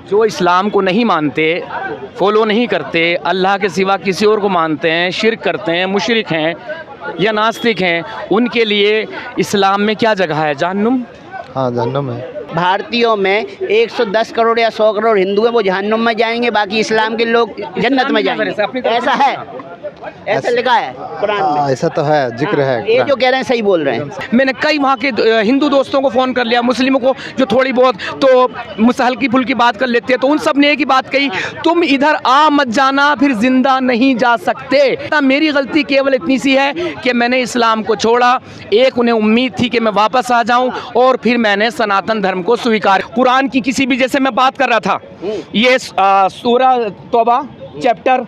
जो इस्लाम को नहीं मानते, फॉलो नहीं करते, अल्लाह के सिवा किसी और को मानते हैं, शिर्क करते हैं, मुशरिक हैं या नास्तिक हैं, उनके लिए इस्लाम में क्या जगह है? जहन्नुम। हाँ, जहन्नुम है। भारतीयों में 110 करोड़ या 100 करोड़ हिंदू हैं, वो जहन्नुम में जाएंगे, बाकी इस्लाम के लोग जन्नत में जाएंगे। ऐसा है, ऐसा लिखा है कुरान में। ऐसा तो है, जिक्र है। ये जो कह रहे हैं सही बोल रहे हैं। मैंने कई वहाँ के हिंदू दोस्तों को फ़ोन कर लिया, मुस्लिमों को जो थोड़ी बहुत तो हल्की फुल्की बात कर लेते हैं, तो उन सब ने एक ही बात कही, तुम इधर आ मत जाना, फिर जिंदा नहीं जा सकते। मेरी गलती केवल इतनी सी है कि मैंने इस्लाम को छोड़ा। एक उन्हें उम्मीद थी कि मैं वापस आ जाऊं, और फिर मैंने सनातन धर्म को स्वीकार। कुरान की किसी भी, जैसे मैं बात कर रहा था, ये सूरा तौबा चैप्टर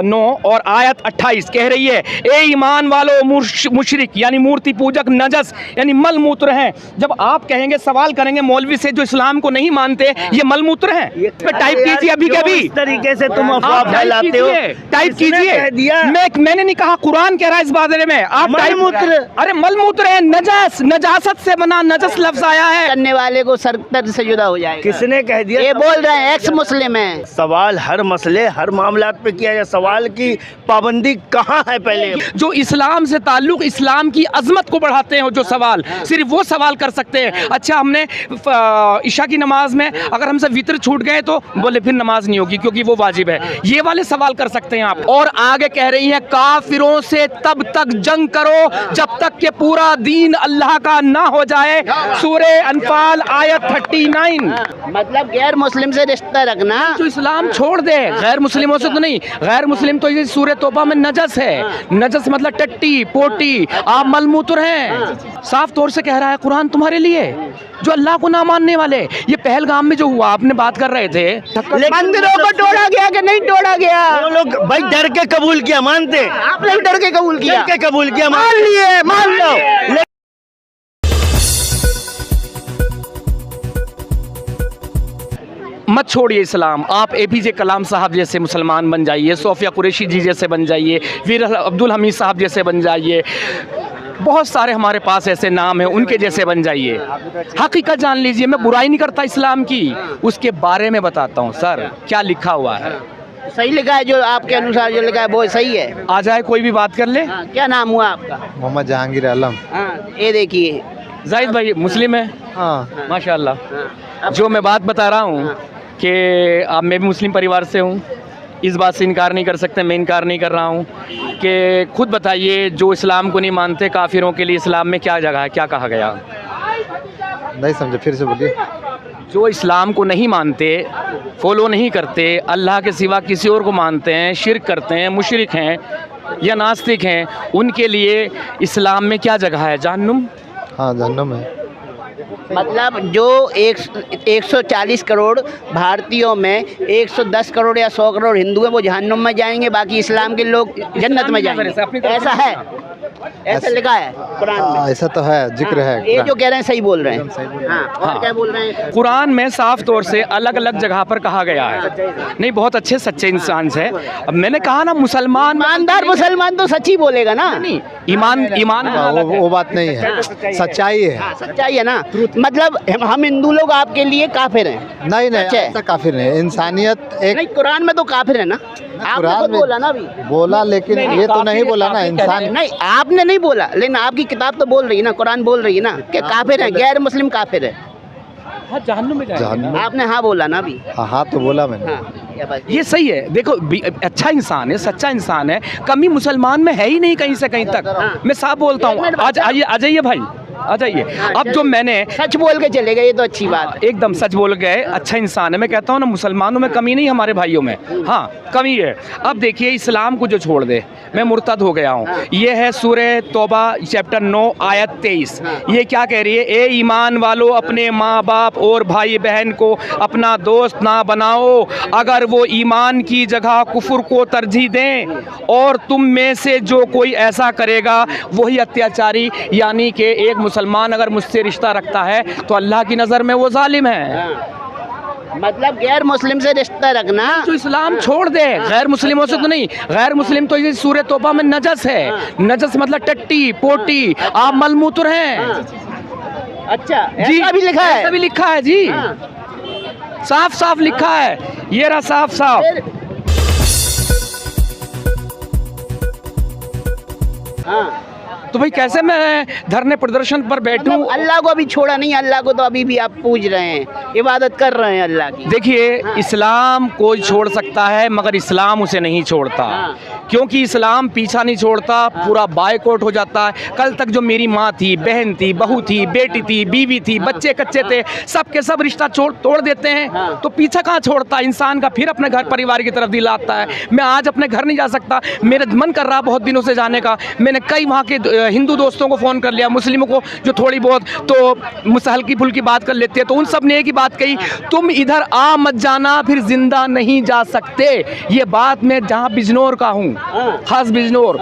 9 और आयत 28 कह रही है, ए ईमान वालों, मुशरिक यानी मूर्ति पूजक, नजस यानी मल मूत्र हैं। जब आप कहेंगे, सवाल करेंगे मौलवी से जो इस्लाम को नहीं मानते, ये मल मूत्र हैं, इस पे टाइप कीजिए अभी के अभी। इस तरीके से तुम अफवाह फैलाते हो, टाइप कीजिए। मैंने नहीं कहा, कुरान कह रहा है इस बारे में। आप मल मूत्र, अरे मल मूत्र है, नजस, नजासत से बना नजस लफ्ज आया है। करने वाले को सर से जुदा हो जाएगा। किसने कह दिया? ये बोल रहे हैं एक्स मुस्लिम है। सवाल हर मसले, हर मामलात पे किया जाए, सवाल की पाबंदी कहाँ है? पहले जो इस्लाम से ताल्लुक, इस्लाम की अजमत को बढ़ाते हैं, जो सवाल सिर्फ वो सवाल कर सकते हैं। अच्छा, हमने ईशा की नमाज में अगर हमसे वित्र छूट गए तो बोले फिर नमाज नहीं होगी क्योंकि वो वाजिब है। ये वाले सवाल कर सकते हैं आप। और आगे कह रही हैं, काफिरों से तब तक जंग करो जब तक कि पूरा दीन अल्लाह का ना हो जाए। सूरे अनफाल आयत 39। मतलब गैर मुस्लिम से रिश्ता रखना, जो इस्लाम छोड़ दे, गैर मुस्लिमों से तो नहीं। गैर मुस्लिम तो ये सूरह तौबा में नजस है। नजस मतलब टट्टी पोटी, आप मलमूत्र हैं। साफ तौर से कह रहा है कुरान तुम्हारे लिए, जो अल्लाह को ना मानने वाले। ये पहलगाम में जो हुआ, आपने बात कर रहे थे, मंदिरों को तोड़ा गया कि नहीं तोड़ा गया? वो लोग भाई डर के कबूल किया, मानते? आपने भी डर के कबूल किया? डर के कबूल किया, मान लिए, मान लो। मत छोड़िए इस्लाम। आप एपीजे कलाम साहब जैसे मुसलमान बन जाइए, सोफिया कुरैशी जी जैसे बन जाइए, वीर अब्दुल हमीद साहब जैसे बन जाइए। बहुत सारे हमारे पास ऐसे नाम हैं, उनके जैसे बन जाइए। हकीकत जान लीजिए। मैं बुराई नहीं करता इस्लाम की, उसके बारे में बताता हूँ सर क्या लिखा हुआ है। सही लिखा है, जो आपके अनुसार जो लिखा है वो सही है। आ जाए कोई भी बात कर ले। क्या नाम हुआ आपका? मोहम्मद जहांगीर आलम। ये देखिए, जाहिद भाई मुस्लिम है। हाँ, माशाल्लाह। जो मैं बात बता रहा हूँ कि अब मैं भी मुस्लिम परिवार से हूँ, इस बात से इनकार नहीं कर सकते। मैं इनकार नहीं कर रहा हूँ कि खुद बताइए, जो इस्लाम को नहीं मानते काफिरों के लिए इस्लाम में क्या जगह है? क्या कहा गया? नहीं समझे, फिर से बोलिए। जो इस्लाम को नहीं मानते, फॉलो नहीं करते, अल्लाह के सिवा किसी और को मानते हैं, शिर्क करते हैं, मुशरिक हैं या नास्तिक हैं, उनके लिए इस्लाम में क्या जगह है? जहन्नुम। हाँ, जहन्नुम है। मतलब जो 140 करोड़ भारतीयों में 110 करोड़ या 100 करोड़ हिंदू हैं, वो जहन्नुम में जाएंगे, बाकी इस्लाम के लोग जन्नत में जाएंगे। ऐसा है, ऐसा लिखा है कुरान में। ऐसा तो है, जिक्र है। ये जो कह रहे हैं सही बोल रहे हैं। हाँ, और क्या बोल रहे हैं? कुरान में साफ तौर से अलग अलग जगह पर कहा गया है। नहीं, बहुत अच्छे सच्चे इंसान से। अब मैंने कहा ना, मुसलमान ईमानदार मुसलमान तो सच ही बोलेगा ना। नहीं, ईमान वो बात नहीं है, सच्चाई है। सच्चाई है ना। मतलब हम हिंदू लोग आपके लिए काफिर हैं? नहीं, अच्छा है। ऐसा काफिर नहीं। इंसानियत एक नहीं, कुरान में तो काफिर है ना। आपने कुरान खुद में बोला ना अभी। बोला, लेकिन ये तो नहीं बोला ना इंसान। नहीं, आपने नहीं बोला, लेकिन आपकी किताब तो बोल रही है ना, कुरान बोल रही है ना कि काफिर है, गैर मुस्लिम काफिर है। जहन्नुम में जाएंगे। आपने हाँ बोला ना अभी। हाँ तो बोला मैंने। ये सही है। देखो, अच्छा इंसान है, सच्चा इंसान है, कमी मुसलमान में है ही नहीं कहीं से कहीं तक। मैं साफ बोलता हूँ। आज आइए, आ जाइए भाई, आ जाइए। अब जो मैंने सच बोल के चले गए, ये तो अच्छी बात है। एकदम सच बोल गए, अच्छा इंसान है। मैं कहता हूँ ना, मुसलमानों में कमी नहीं, हमारे भाइयों में हाँ कमी है। अब देखिए, इस्लाम को जो छोड़ दे, मैं मुर्तद हो गया हूँ। ये है सूरह तौबा चैप्टर 9 आयत 23। ये क्या कह रही है? ए ईमान वालों, अपने माँ बाप और भाई बहन को अपना दोस्त ना बनाओ अगर वो ईमान की जगह कुफर को तरजीह दें, और तुम में से जो कोई ऐसा करेगा वही अत्याचारी, यानी कि एक मुसलमान अगर मुझसे रिश्ता रखता है तो अल्लाह की नज़र में वो जालिम है। मतलब गैर मुस्लिम से रिश्ता रखना, जो इस्लाम छोड़ दे, गैर मुस्लिमों से तो नहीं। गैर मुस्लिम तो ये सूरह तौबा में नजस है। नजस मतलब टट्टी पोटी, आप मलमूत्र हैं। अच्छा, जी, ऐसा भी लिखा है? ऐसा भी लिखा है जी। साफ साफ लिखा है, ये रहा साफ साफ। हाँ, तो भाई कैसे मैं धरने प्रदर्शन पर बैठूं? मतलब अल्लाह को अभी छोड़ा नहीं, अल्लाह को तो अभी भी आप पूज रहे हैं, इबादत कर रहे हैं अल्लाह की। देखिए, इस्लाम कोई छोड़ सकता है मगर इस्लाम उसे नहीं छोड़ता, क्योंकि इस्लाम पीछा नहीं छोड़ता, पूरा बायकॉट हो जाता है। कल तक जो मेरी माँ थी, बहन थी, बहू थी, बेटी थी, बीवी थी, बच्चे कच्चे थे, सब के सब रिश्ता तोड़ देते हैं, तो पीछा कहाँ छोड़ता इंसान का, फिर अपने घर परिवार की तरफ दिल आता है। मैं आज अपने घर नहीं जा सकता, मेरा मन कर रहा बहुत दिनों से जाने का। मैंने कई वहाँ के हिंदू दोस्तों को फ़ोन कर लिया, मुस्लिमों को जो थोड़ी बहुत तो हल्की फुल्की बात कर लेते हैं, तो उन सब ने एक ही बात कही, तुम इधर आ मत जाना, फिर जिंदा नहीं जा सकते। ये बात मैं जहाँ बिजनौर का हूँ, खास बिजनौर,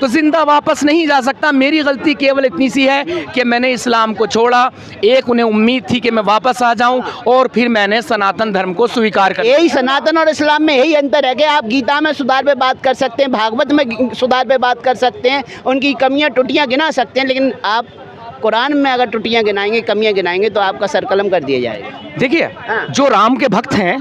तो जिंदा वापस नहीं जा सकता। मेरी गलती केवल इतनी सी है कि मैंने इस्लाम को छोड़ा। एक उन्हें उम्मीद थी कि मैं वापस आ जाऊं, और फिर मैंने सनातन धर्म को स्वीकार कर लिया। यही सनातन और इस्लाम में यही अंतर है कि आप गीता में सुधार पे बात कर सकते हैं, भागवत में सुधार पे बात कर सकते हैं, उनकी कमियां टुटियां गिना सकते हैं, लेकिन आप कुरान में अगर टुटियां गिनाएंगे, कमियां गिनाएंगे, तो आपका सरकलम कर दिया जाएगा। देखिए, जो राम के भक्त हैं,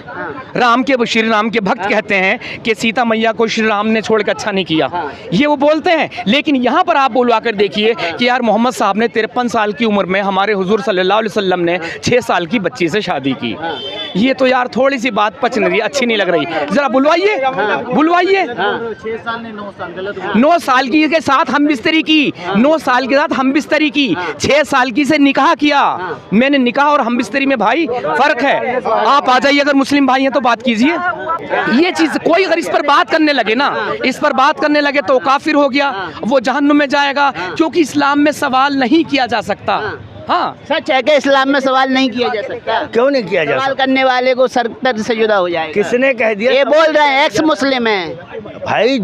श्री राम के भक्त कहते हैं कि सीता मैया को श्री राम ने छोड़ के अच्छा नहीं किया, ये वो बोलते हैं। लेकिन यहाँ पर आप बुलवा कर देखिए कि यार मोहम्मद साहब ने 53 साल की उम्र में हमारे हुजूर सल्लल्लाहु अलैहि वसल्लम ने 6 साल की बच्ची से शादी की। ये तो यार थोड़ी सी बात पच नहीं रही, अच्छी नहीं लग रही। जरा बुलवाइए, बुलवाइए। 9 साल की के साथ हम बिस्तरी की, 9 साल के साथ हम बिस्तरी की, 6 साल की से निकाह किया। मैंने निकाह और हम बिस्तरी में भाई फर्क है। आप आ जाइए, अगर मुस्लिम भाई हैं तो बात कीजिए। ये चीज कोई अगर इस पर बात करने लगे ना, इस पर बात करने लगे तो काफिर हो गया, वो जहन्नुम में जाएगा, क्योंकि इस्लाम में सवाल नहीं किया जा सकता। हाँ, सच है कि इस्लाम में सवाल नहीं किया जा सकता। क्यों नहीं किया जा सवाल सकता? करने वाले को सर से जुदा हो जाएगा। किसने कह दिया? ये बोल रहे हैं एक्स मुस्लिम है भाई,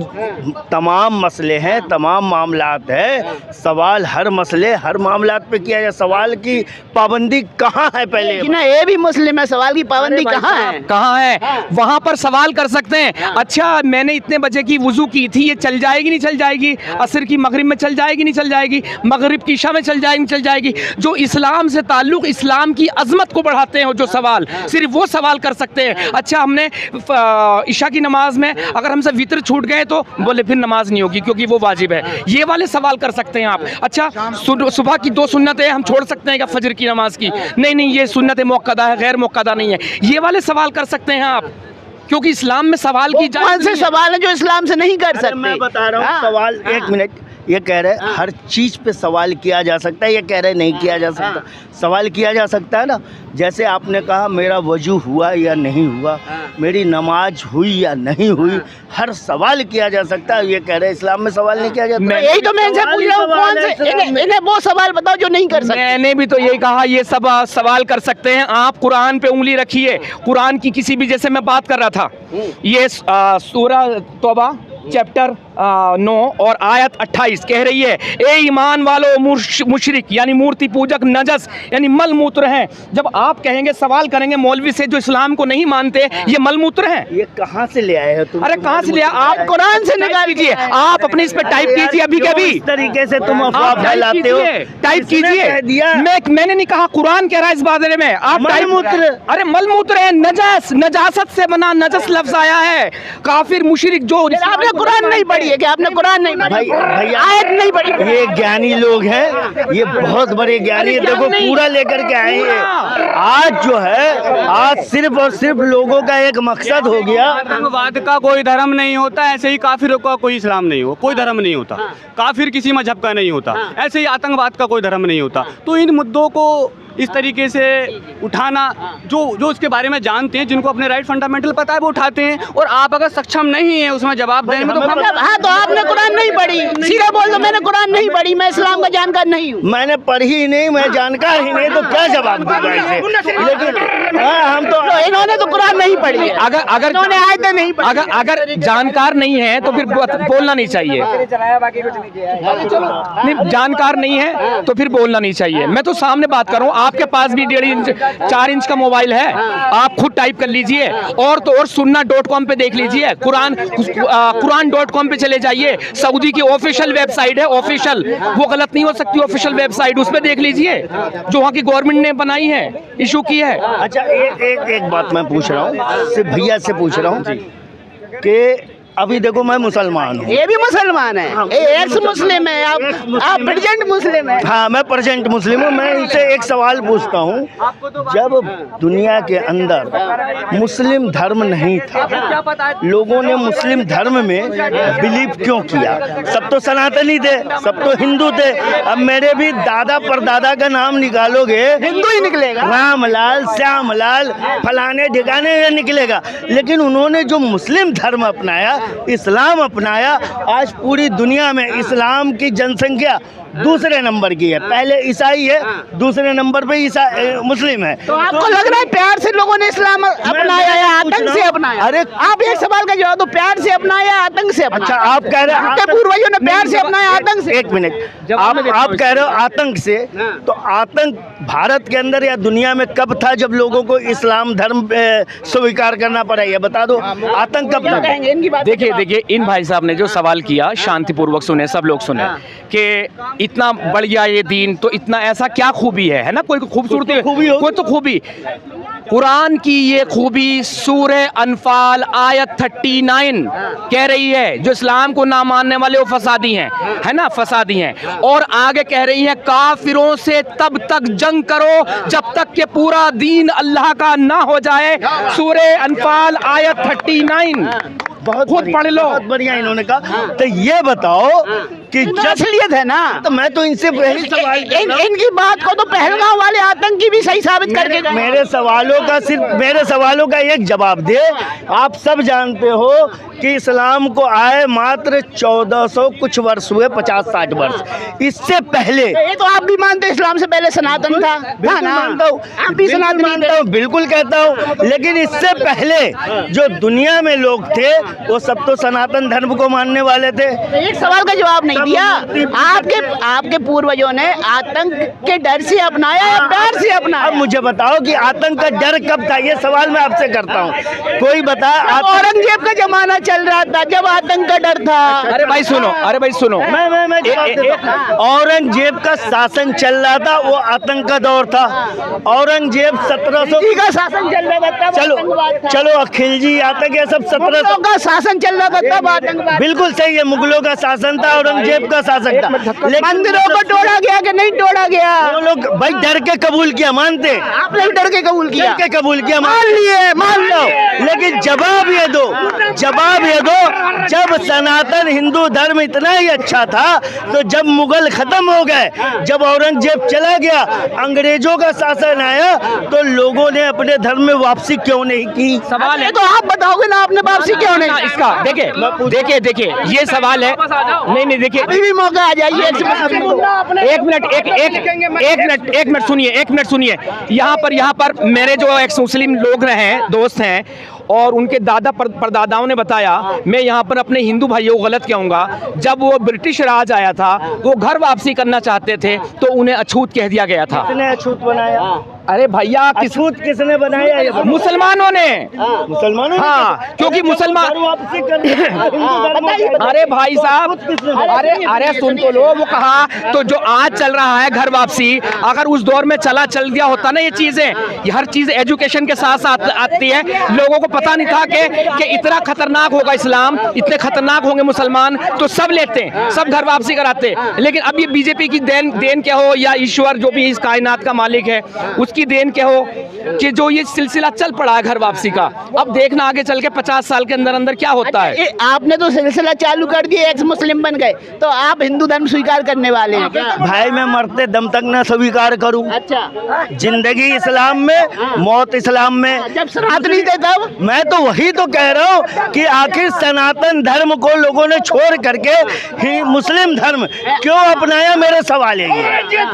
तमाम मसले हैं, तमाम मामलात है, सवाल हर मसले हर मामलात पे किया जाए। सवाल की पाबंदी कहाँ है पहले? कि ना, ये भी मुस्लिम है, सवाल की पाबंदी कहाँ है? कहाँ है? वहाँ पर सवाल कर सकते हैं। अच्छा, मैंने इतने बजे की वुजू की थी, ये चल जाएगी नहीं चल जाएगी? असर की मगरिब में चल जाएगी नहीं चल जाएगी? मगरिब की इशा में चल जाएगी नहीं चल जाएगी? जो इस्लाम से ताल्लुक, इस्लाम की अजमत को बढ़ाते हैं, जो सवाल, सिर्फ वो सवाल कर सकते हैं। अच्छा, हमने इशा की नमाज में अगर हमसे वितर छूट गए तो बोले फिर नमाज नहीं होगी क्योंकि वो वाजिब है। ये वाले सवाल कर सकते हैं आप। अच्छा, सुबह की 2 सुन्नतें हम छोड़ सकते हैं क्या फजर की नमाज की? नहीं, ये सुन्नत मुअक्कदा है, गैर मुअक्कदा नहीं है। ये वाले सवाल कर सकते हैं आप, क्योंकि इस्लाम में सवाल की कौन से सवाल है जो इस्लाम से नहीं कर सकते? मैं बता रहा हूँ सवाल। एक मिनट, ये कह रहे हर चीज़ पे सवाल किया जा सकता है, ये कह रहे नहीं किया जा सकता। सवाल किया जा सकता है ना, जैसे आपने कहा मेरा वजू हुआ या नहीं हुआ, मेरी नमाज हुई या नहीं हुई, हर सवाल किया जा सकता है। ये कह रहे इस्लाम में सवाल नहीं किया जाता। यही तो मैं इनसे पूछ रहा हूँ, कौन से इन्हें वो सवाल बताओ जो नहीं कर सकते। मैंने भी तो यही कहा, ये सब सवाल कर सकते हैं आप। कुरान पे उंगली रखिए, कुरान की किसी भी, जैसे मैं बात कर रहा था, ये सूरा तौबा चैप्टर 9 और आयत 28 कह रही है, ए ईमान वालो मुशरिक यानी मूर्ति पूजक, नजस यानी मल मूत्र हैं। जब आप कहेंगे, सवाल करेंगे मौलवी से जो इस्लाम को नहीं मानते, ये मल मूत्र हैं। ये कहाँ से ले आए हो तुम? अरे कहाँ से लिया? आप कुरान से निकाल कीजिए, आप अपने इस पे टाइप कीजिए अभी के अभी। इस तरीके से तुम अफवाह फैलाते हो, टाइप कीजिए। मैंने नहीं कहा, कुरान कह रहा है इस बारे में। आप मलमूत्र, अरे मलमूत्र है, नजस, नजासत से बना नजस लफ्ज आया है। काफिर मुशरिक जो, आपने कुरान नहीं पढ़ी है कि आपने कुरान नहीं पढ़ी? भैया आयत नहीं पढ़ी। ये ज्ञानी लोग हैं, ये बहुत बड़े ज्ञानी है। देखो पूरा लेकर के आए हैं। आज जो है, आज सिर्फ और सिर्फ लोगों का एक मकसद हो गया। आतंकवाद का कोई धर्म नहीं होता, ऐसे ही काफिरों का कोई इस्लाम नहीं हो, कोई धर्म नहीं होता। काफिर किसी मजहब का नहीं होता, ऐसे ही आतंकवाद का कोई धर्म नहीं होता। तो इन मुद्दों को इस तरीके से उठाना, जो उसके बारे में जानते हैं, जिनको अपने राइट फंडामेंटल पता है, वो उठाते हैं। और आप अगर सक्षम नहीं है उसमें जवाब देने में, तो हाँ, तो आपने कुरान नहीं पढ़ी, सीधा बोल दो मैंने कुरान नहीं पढ़ी, मैं इस्लाम का जानकार नहीं हूँ। मैंने पढ़ी ही नहीं, मैं जानकार ही नहीं, तो क्या जवाब दूंगा इसे? लेकिन हम तो इन्होंने इन्होंने तो कुरान नहीं पढ़ी है, अगर इन्होंने आयतें नहीं पढ़ी। अगर जानकार नहीं है तो फिर बोलना नहीं चाहिए। नहीं, जानकार नहीं है तो फिर बोलना नहीं चाहिए। मैं तो सामने बात कर रहा हूँ, आपके पास भी 1.5 इंच 4 इंच का मोबाइल है, आप खुद टाइप कर लीजिए, और तो और sunna.com पे देख लीजिए, कुरान.com पे चले जाइए, सऊदी की ऑफिशियल वेबसाइट है, ऑफिशियल, वो गलत नहीं हो सकती ऑफिशियल वेबसाइट, उस पे देख लीजिए जो वहाँ की गवर्नमेंट ने बनाई है, इशू की है। अच्छा, एक बात मैं पूछ रहा हूँ, सिर्फ भैया से पूछ रहा हूँ कि अभी देखो मैं मुसलमान हूँ। ये भी मुसलमान है, एक्स मुस्लिम है, आप प्रेजेंट मुस्लिम है। हाँ, मैं प्रेजेंट मुस्लिम हूँ। मैं इनसे एक सवाल पूछता हूँ, जब दुनिया के अंदर मुस्लिम धर्म नहीं था, लोगों ने मुस्लिम धर्म में बिलीव क्यों किया? सब तो सनातनी थे, सब तो हिंदू थे। अब मेरे भी दादा परदादा का नाम निकालोगे, हिंदू ही निकलेगा, रामलाल, श्यामलाल, फलाने ठिकाने निकलेगा। लेकिन उन्होंने जो मुस्लिम धर्म अपनाया, इस्लाम अपनाया, आज पूरी दुनिया में इस्लाम की जनसंख्या दूसरे नंबर की है। पहले ईसाई है, दूसरे नंबर पे मुस्लिम है। तो आपको लग रहा है प्यार से लोगों ने इस्लाम अपनाया या आतंक से अपनाया? अरे आप एक सवाल का जवाब दो, प्यार से अपनाया या आतंक से अपनाया? अच्छा, आप कह रहे हैं पूर्वजों ने प्यार से अपनाया आतंक से? एक मिनट, आप कह रहे हो आतंक से, तो आतंक भारत के अंदर या दुनिया में कब था जब लोगों को इस्लाम धर्म स्वीकार करना पड़ा? ये बता दो, आतंक कब था? देखिए इन भाई साहब ने जो सवाल किया, शांतिपूर्वक सुने, सब लोग सुने कि इतना बढ़ गया ये दीन, तो इतना ऐसा क्या खूबी है ना? कोई खूबसूरती, कोई तो खूबी, कुरान की ये खूबी सूरह अनफाल आयत 39 कह रही है, जो इस्लाम को ना मानने वाले वो फसादी हैं, है ना, फसादी हैं। और आगे कह रही है, काफिरों से तब तक जंग करो जब तक कि पूरा दीन अल्लाह का ना हो जाए। सूरह अनफाल आयत 39 बहुत खुद पढ़ लो। बहुत बढ़िया इन्होंने कहा। तो ये बताओ कि जब असलियत है ना, तो मैं तो इनसे पहले सवाल इनकी बात को तो पहलगांव वाले आतंकी भी सही साबित करके गए। मेरे सवालों का एक जवाब दे। आप सब जानते हो कि इस्लाम को आए मात्र 1400 कुछ वर्ष हुए, 50-60 वर्ष। इससे पहले ये तो आप भी मानते इस्लाम से पहले सनातन था? बिल्कुल मानता हूँ, आप भी सनातन मानता हूँ, बिल्कुल कहता हूँ। लेकिन इससे पहले जो दुनिया में लोग थे वो सब तो सनातन धर्म को मानने वाले थे। एक सवाल का जवाब नहीं दिया। आपके पूर्वजों ने आतंक के डर से अपनाया या प्यार से अपनाया? अब मुझे बताओ कि आतंक का डर कब था? ये सवाल मैं आपसे करता हूँ, कोई बता। औरंगजेब का जमाना चल रहा था जब आतंक का डर था। अरे भाई सुनो, मैं औरंगजेब का शासन चल रहा था, वो आतंक का दौर था। औरंगजेब 1700 का शासन चल रहा था, चलो खिलजी आतंक, ये सब 1700 का शासन चल रहा था तब आतंकवाद। बिल्कुल सही है, मुगलों का शासन था, औरंगजेब का शासन था। लेकिन मंदिरों को तोड़ा गया कि नहीं तोड़ा गया? वो लोग भाई डर के कबूल किया, मानते? आपने डर के कबूल किया? डर के कबूल किया, मान लो। लेकिन जवाब ये दो, जब सनातन हिंदू धर्म इतना ही अच्छा था, तो जब मुगल खत्म हो गए, जब औरंगजेब चला गया, अंग्रेजों का शासन आया, तो लोगों ने अपने धर्म में वापसी क्यों नहीं की? सवाल है तो आप बताओगे ना, आपने वापसी क्यों नहीं? इसका देखिए ये सवाल है। नहीं देखिए, अभी भी मौका आ जाइए। एक मिनट सुनिए। यहाँ पर मेरे जो एक्स मुस्लिम लोग रहे, दोस्त हैं, और उनके दादा परदादाओं ने बताया, मैं यहाँ पर अपने हिंदू भाइयों को गलत कहूँगा, जब वो ब्रिटिश राज आया था, वो घर वापसी करना चाहते थे, तो उन्हें अछूत कह दिया गया था। किसने अछूत बनाया? अरे भैया, अछूत किसने बनाया? ये मुसलमानों ने। मुसलमानों ने? हाँ, क्योंकि मुसलमान वापसी कर अरे भाई साहब, अरे सुन तो लो, वो कहा तो जो आज चल रहा है घर वापसी, अगर उस दौर में चल दिया होता ना ये चीजें, ये हर चीज एजुकेशन के साथ साथ आती है। लोगों को पता नहीं था कि इतना खतरनाक होगा इस्लाम, इतने खतरनाक होंगे मुसलमान, तो सब लेते हैं, सब घर वापसी कराते। लेकिन अब ये बीजेपी की देन क्या हो, या ईश्वर जो भी इस कायनात का मालिक है उसकी देन क्या हो, कि जो ये सिलसिला चल पड़ा है घर वापसी का। अब देखना आगे चल के 50 साल के अंदर क्या होता है। आपने तो सिलसिला चालू कर दिया, एक्स मुस्लिम बन गए, तो आप हिंदू धर्म स्वीकार करने वाले हैं क्या? भाई मैं मरते दम तक न स्वीकार करूं। अच्छा, जिंदगी इस्लाम में, मौत इस्लाम में। जब सनातनी थे तब? मैं तो वही तो कह रहा हूँ कि आखिर सनातन धर्म को लोगों ने छोड़ करके ही मुस्लिम धर्म क्यों अपनाया? मेरा सवाल है ये।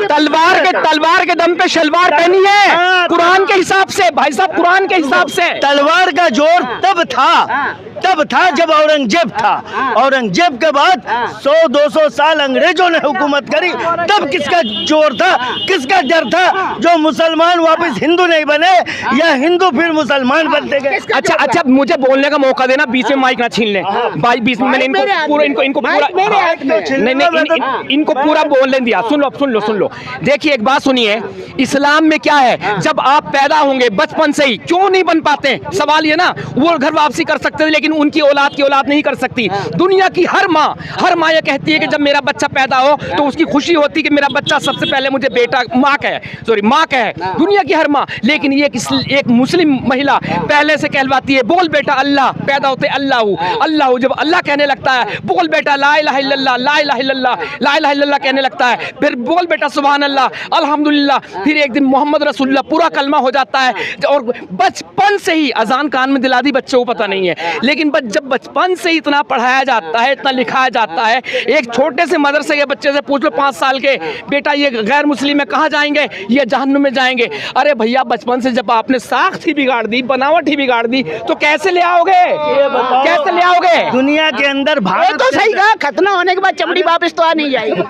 तलवार के दम पे शलवार पहनी है हाँ, कुरान के हिसाब से भाई साहब, कुरान के हिसाब से। तलवार का जोर तब था जब औरंगजेब था। औरंगजेब के बाद 100-200 साल अंग्रेजों ने हुकूमत करी, तब किसका जोर था, किसका डर था? जो मुसलमान वापस हिंदू नहीं बने या हिंदू फिर मुसलमान बनते गए। अच्छा मुझे बोलने का मौका देना, बीच में माइक ना छीन ले भाई, बीच में मैंने इनको पूरा बोलने दिया। सुन लो देखिए, एक बात सुनिए, इस्लाम में क्या है, जब आप पैदा होंगे बचपन से ही, क्यों नहीं बन पाते? सवाल ये ना, वो घर वापसी कर सकते थे लेकिन उनकी औलाद की औलाद नहीं कर सकती। दुनिया की हर माँ ये कहती है कि जब मेरा बच्चा पैदा हो तो उसकी खुशी होती है कि मेरा बच्चा सबसे पहले मुझे बेटा माँ का है, दुनिया की हर माँ। लेकिन ये एक मुस्लिम महिला पहले से कहलवाती है, बोल बेटा अल्लाह, पैदा होते अल्लाह, जब अल्लाह कहने लगता है, बोल बेटा ला इलाहा इल्लल्लाह, ला इलाहा इल्लल्लाह, ला इलाहा इल्लल्लाह कहने लगता है, फिर बोल बेटा सुभान अल्लाह, अल्हम्दुलिल्लाह, फिर एक दिन मोहम्मद रसूलुल्लाह, पूरा कलमा हो जाता है। और बचपन से ही अजान कान में दिला दी, बच्चे को पता नहीं है, लेकिन जब बचपन से इतना पढ़ाया जाता है, इतना लिखाया जाता है, एक छोटे से मदरसे के बच्चे से पूछ लो 5 साल के, बेटा ये गैर मुस्लिम में कहाँ जाएंगे? ये जहन्नुम में जाएंगे। अरे भैया, बचपन से जब आपने साख्त ही बिगाड़ दी, बनावट ही बिगाड़ दी, तो कैसे ले आओगे? कैसे ले आओगे? दुनिया के अंदर भारत तो सही कहा, खतना होने के बाद चमड़ी वापस तो आ नहीं जाएगी।